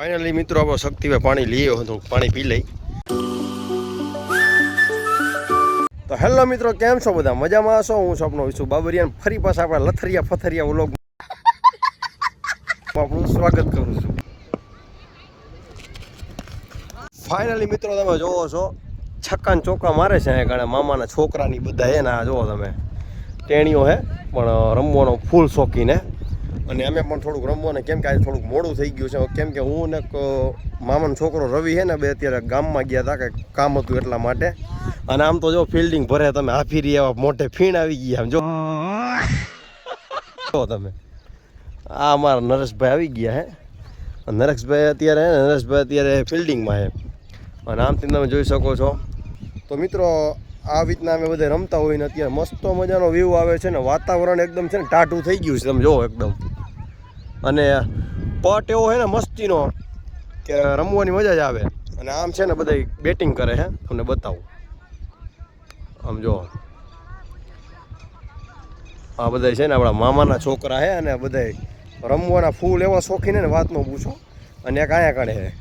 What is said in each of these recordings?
Finally મિત્રો આપણે શક્તિભાઈ પાણી લઈએ તો પાણી પી લઈ. તો હેલો મિત્રો, કેમ છો બધા? મજામાં હશો? હું સ્વપ્નો વિશુ બાબરિયાન ફરી પાછા આપણા લથરિયા ફથરિયા વ્લોગ આપણું સ્વાગત કરું છું. ફાઇનલી મિત્રો તમે જોવો છો છક્કા ચોક્કા મારે છે અહીંયા ગાળે મામાના છોકરાની બધા હે ને. આ જોવો તમે ટેણીઓ હે પણ રમવાનો ફૂલ શોખીને. અને અમે પણ થોડુંક રમવાનું, કેમ કે આજે થોડુંક મોડું થઈ ગયું છે. કેમ કે હું ને મામાનો છોકરો રવિ છે ને બે અત્યારે ગામમાં ગયા હતા કે કામ હતું એટલા માટે. અને આમ તો જો ફિલ્ડિંગ ભરે તમે હાફી રહ્યા મોઢે ફીણ આવી ગયા. આમ જો તમે આ અમારા નરેશભાઈ આવી ગયા હે. નરેશભાઈ અત્યારે ફિલ્ડિંગમાં છે. અને આમથી તમે જોઈ શકો છો. તો મિત્રો આ રીતના અમે બધા રમતા હોય ને અત્યારે મસ્ત મજાનો વ્યૂ આવે છે ને. વાતાવરણ એકદમ છે ને ટાટું થઈ ગયું છે, તમે જુઓ એકદમ. અને પટ એવો છે ને મસ્તીનો કે રમવાની મજા જ આવે. અને આમ છે ને બધા બેટિંગ કરે છે, તમને બતાવું. આમ જો આ બધા છે ને આપણા મામાના છોકરા છે અને બધા રમવાના ફૂલ એવા શોખીને ને વાત ન પૂછો. અને એક આયા કાઢે છે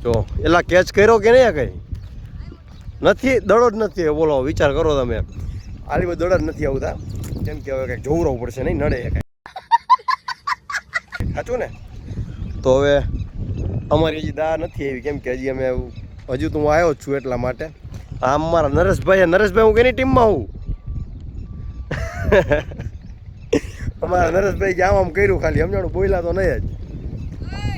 જો. એલા કેચ કર્યો કે નહીં? કંઈ નથી, દડો જ નથી. બોલો વિચાર કરો તમે, આલી બધી દડા જ નથી આવતા. કેમ કે હવે કંઈક જોવરાવું પડશે, નહીં નડે કાંઈ. સાચું ને? તો હવે અમારી હજી દા નથી આવી, કેમ કે હજી અમે હજુ તો હું આવ્યો જ છું એટલા માટે. આમ મારા નરેશભાઈ હું કેની ટીમમાં હું અમારા નરેશભાઈ કે આમ કર્યું ખાલી સમજાણું, બોલ્યા તો નહીં જ.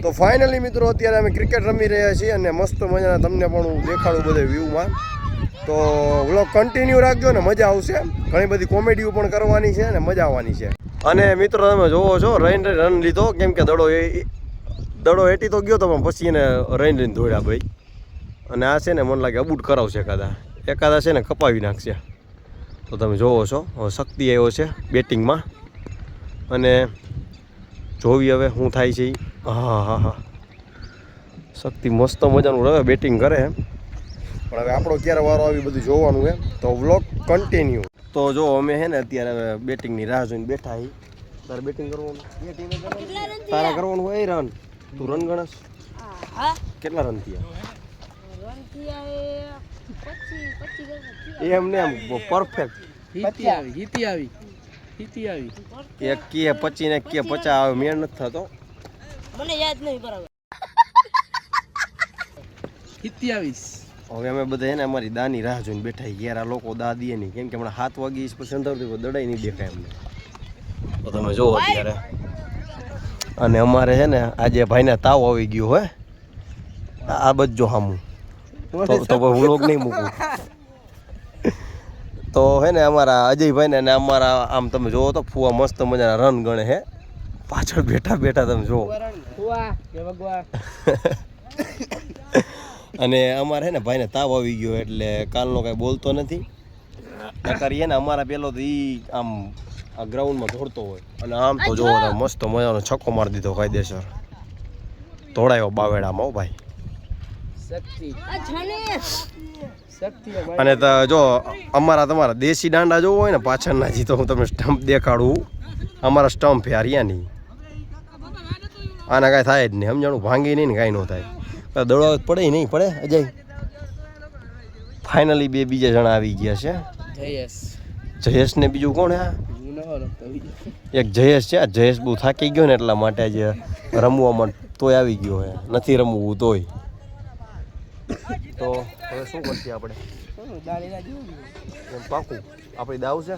તો ફાઇનલી મિત્રો અત્યારે અમે ક્રિકેટ રમી રહ્યા છીએ અને મસ્ત મજાના તમને પણ હું દેખાડું બધા વ્યૂમાં. તો વ્લોગ કન્ટિન્યુ રાખજો ને, મજા આવશે. ઘણી બધી કોમેડીઓ પણ કરવાની છે અને મજા આવવાની છે. અને મિત્રો તમે જોવો છો રન લીધો, કેમ કે દડો હેટી તો ગયો તો પણ પછી એને રન લઈને દોડ્યા ભાઈ. અને આ છે ને મને લાગે અબૂટ કરાવશે એકાદા છે ને કપાવી નાખશે. તો તમે જોવો છો શક્તિ આવ્યો છે બેટિંગમાં. અને જોવી હવે શું થાય છે. હા શક્તિ મસ્ત મજાનું રવે બેટિંગ કરે. પણ હવે આપણો ક્યારે વારો આવી બધું જોવાનું છે. તો વ્લોગ કન્ટિન્યુ. તો જો અમે છે ને અત્યારે હવે બેટિંગની રાહ જોઈને બેઠા છીએ. તારે બેટિંગ કરવાનું? તારા કરવાનું હોય રન. તું રન ગણસ? કેટલા રન થયા? એમ ને એમ પરફેક્ટ. એક કે 25 ને કે 50 આવે, મેળ નથી થતો. મને યાદ નહીં બરાબર. 27. હવે અમે બધા છે ને અમારી દાની રાહ જોઈને બેઠા. યાર આ લોકો દા દે નહીં, કેમ કે હમણાં 7 વાગી પછી અંદરથી દડાઈ નહીં દેખાય અમને. તો તમે જોવો અત્યારે. અને અમારે છે ને આજે ભાઈને તાવ આવી ગયો હોય. આ બજો હામું તો વ્લોગ નહીં મૂકું. તો હે ને અમારા અજયભાઈને અને અમારા આમ તમે જોવો તો ફુવા મસ્ત મજાના રન ગણે હે પાછળ બેઠા તમે જોવો. અને અમારે હે ને ભાઈને તાવ આવી ગયો એટલે કાલનો કાંઈ બોલતો નથી. કરીએ ને અમારા પેલો તો ઈ આમ આ ગ્રાઉન્ડમાં દોડતો હોય. અને આમ તો જોવો તો મસ્ત મજાનો છક્કો મારી દીધો કાયદેસર. દોડાયો બાવેડામાં ભાઈ. અને જો તમારા દેશી દાંડા જોવો હોય ને પાછળના જી, તો હું તમને સ્ટમ્પ દેખાડું. અમારા સ્ટમ્પ યાર યાની આના કાંઈ થાય જ નહીં, સમજાણું. ભાંગી નહીં ને કાંઈ ન થાય. દોડાવ પડે નહીં પડે. અજય ફાઇનલી બીજા જણા આવી ગયા છે. જયેશ ને બીજું કોણ હે? એક જયેશ છે. જયેશ બહુ થાકી ગયો ને એટલા માટે આજે રમવામાં તોય આવી ગયો હે. નથી રમવું તોય. તો હવે શું કરશે આપણે? પાકું આપણી દાવ છે.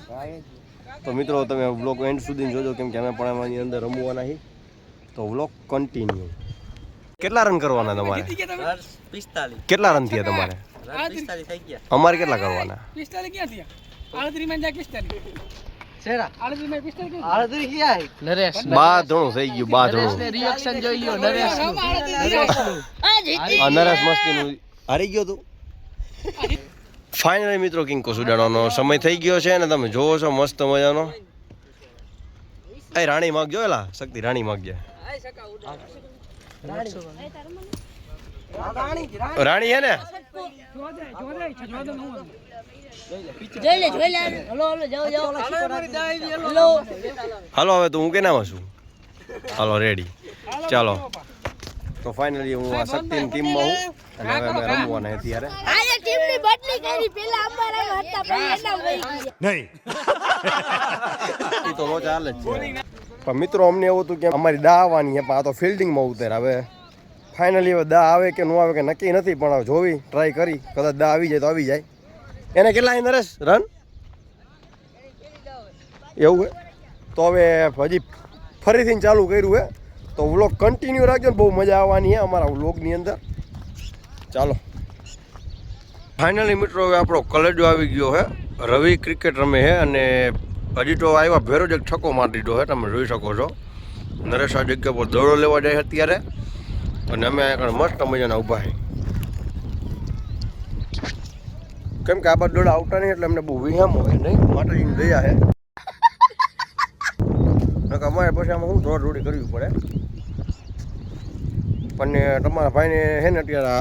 તો મિત્રો તમે વ્લોગ એન્ડ સુધી જોજો, કેમ કે અમે પણ એમાંની અંદર રમવાના છીએ. તો વ્લોગ કન્ટિન્યુ. કેટલા રન કરવાના તમારે? 45. કેટલા રન થયા તમારે? 45 થઈ ગયા. અમારે કેટલા કરવાના? 45 ક્યાં થયા? 38 માં જા 45. સેરા 38 માં 45 38 ક્યાં હે? નરેશ બા ધણું થઈ ગયું. બા ધણું ને રિએક્શન જોઈ લ્યો નરેશ નું. નરેશ મસ્તીનું હારી ગયો તું. ફાઇનલી મિત્રો કિંકો સુડાડવાનો સમય થઈ ગયો છે ને તમે જોવો છો મસ્ત મજાનો. એ રાણી માગજો. એલા શક્તિ રાણી માગજે. રાણી હે ને? હાલો હવે તો હું કેનામાં છું. હાલો રેડી ચાલો. તો ફાઇનલી હું આ શક્તિની ટીમમાં હું અને હવે અમે રમવાના અત્યારે. આજે ટીમની બદલી કરી પેલા અમારા હતા પણ એના વહી ગયા એ તો નો ચાલે જ છે. પણ મિત્રો અમને એવું હતું કે અમારી દા આવવાની છે, પણ આ તો ફિલ્ડિંગમાં ઉતર. હવે ફાઇનલી હવે દા આવે કે ન આવે કે નક્કી નથી, પણ હવે જોવી ટ્રાય કરી, કદાચ દા આવી જાય તો આવી જાય. એને કેટલા નરેશ રન એવું છે? તો હવે હજી ફરીથી ચાલુ કર્યું છે, તો વ્લોગ કન્ટિન્યુ રાખજો ને, બહુ મજા આવવાની છે અમારા વ્લોગની અંદર. ચાલો ફાઇનલી મિત્રો હવે આપણો કલેજો આવી ગયો છે. રવિ ક્રિકેટ રમે છે અને હજી તો આવ્યા ભેરો જ એક છક્કો મારી દીધો છે, તમે જોઈ શકો છો. નરેશ આ જગ્યા પર દોડો લેવા જાય અત્યારે અને અમે અહીંયા મસ્ત મજાના ઊભા છે, કેમ કે આ બાદ દોડા આવતા નહીં એટલે અમને બહુ વિહામ હોય નહીં, માતાજીની દયા છે. અમારે પછી આમાં શું દોડ કરવી પડે. પણ તમારા ભાઈને છે ને અત્યારે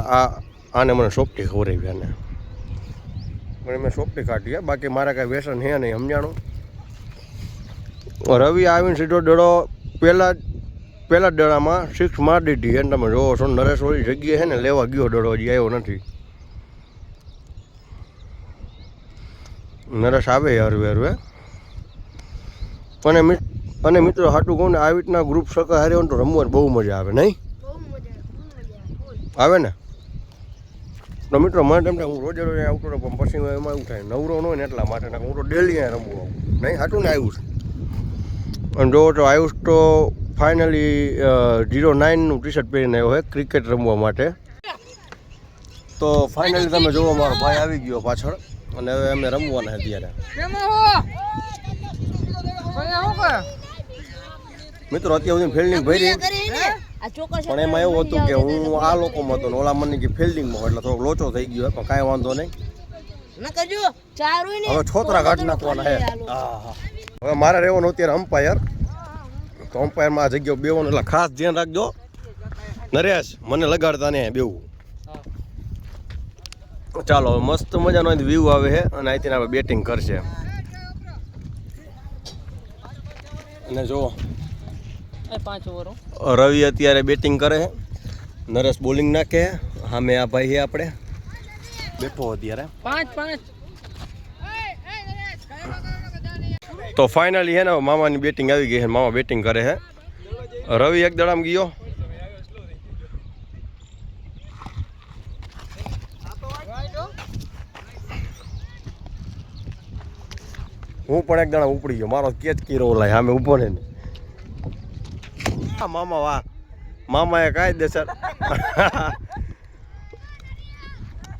આને મને સોપટી ખવડાવી, આને મને મેં સોપટી કાઢી. બાકી મારે કાંઈ વ્યસન છે નહીં, સમજાણું. રવિ આવીને સીધો દડો પહેલા જ દડામાં 6 મારી દીધી. એને તમે જોવો છો, નરેશ ઓલી જગ્યાએ છે ને લેવા ગયો દડો, હજી આવ્યો નથી. નરેશ આવે હરવે હરવે. અને મિત્રો હાટું કહું ને, આવી રીતના ગ્રુપ સર્કલ હારે હોય તો રમવાની બહુ મજા આવે નહીં? આવે ને? તો મિત્રો મને તેમ હું રોજે રોજ આવતો હતો, પણ પછી એમાં એવું થાય નવરો ન હોય ને એટલા માટે હું તો ડેલી અહીંયા રમવું આવું નહીં. હાટું ને આવ્યું છે. અને જોવો તો આયુષ તો ફાઇનલી 09નું ટી શર્ટ પહેરીને આવ્યો હોય ક્રિકેટ રમવા માટે. તો ફાઇનલી તમે જોવો મારો ભાઈ આવી ગયો પાછળ અને હવે અમે રમવાના અત્યારે. મિત્રો અત્યાર સુધી ફિલ્ડિંગ ભરી, પણ એમાં એવું હતું કે હું આ લોકોમાં હતો ને ઓલા મને કે ફિલ્ડિંગમાં, એટલે થોડોક લોચો થઈ ગયો, પણ કાંઈ વાંધો નહીં. હવે છોતરા કાઢી નાખવાના છે. હવે મારે રહેવાનું અત્યારે અમ્પાયર. તો અમ્પાયરમાં આ જગ્યાઓ બેવાનું એટલે ખાસ ધ્યાન રાખજો. નરેશ મને લગાડતા ને બેવું. ચાલો હવે મસ્ત મજાનો વ્યૂ આવે છે અને અહીંથી આપણે બેટિંગ કરશે. અને જુઓ રવિ અત્યારે બેટિંગ કરે છે, નરેશ બોલિંગ નાખે. સામે આ ભાઈ છે આપણે બેઠો અત્યારે 5-5. તો ફાઇનલી છે ને મામાની બેટિંગ આવી ગઈ છે, મામા બેટિંગ કરે છે. રવિ એક દડામ ગયો. હું પણ એક દડા ઉપડી ગયો, મારો કેચ કીરો લાય સામે ઊભો ને. મામા વાહ, મામાએ કાયદેસર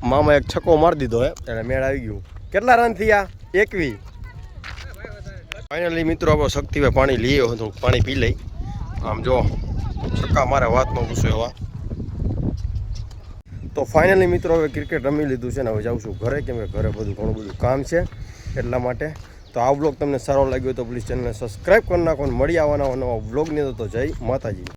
મામા એક છક્કો મારી દીધો હે એટલે મેળ આવી ગયું. કેટલા રન થયા? 21. ફાઇનલી મિત્રો આપણે શક્તિભાઈ પાણી લઈએ, હું પાણી પી લઈ. આમ જો છક્કા મારે વાતમાં પૂછો એવા. તો ફાઇનલી મિત્રો હવે ક્રિકેટ રમી લીધું છે ને હવે જાઉં છું ઘરે, કેમ કે ઘરે ઘણું બધું કામ છે એટલા માટે. તો આ વ્લોગ તમને સારો લાગ્યો તો પ્લીઝ ચેનલને સબસ્ક્રાઈબ કરી નાખો. મળી આવવાના નવા વ્લોગની તો જય માતાજી.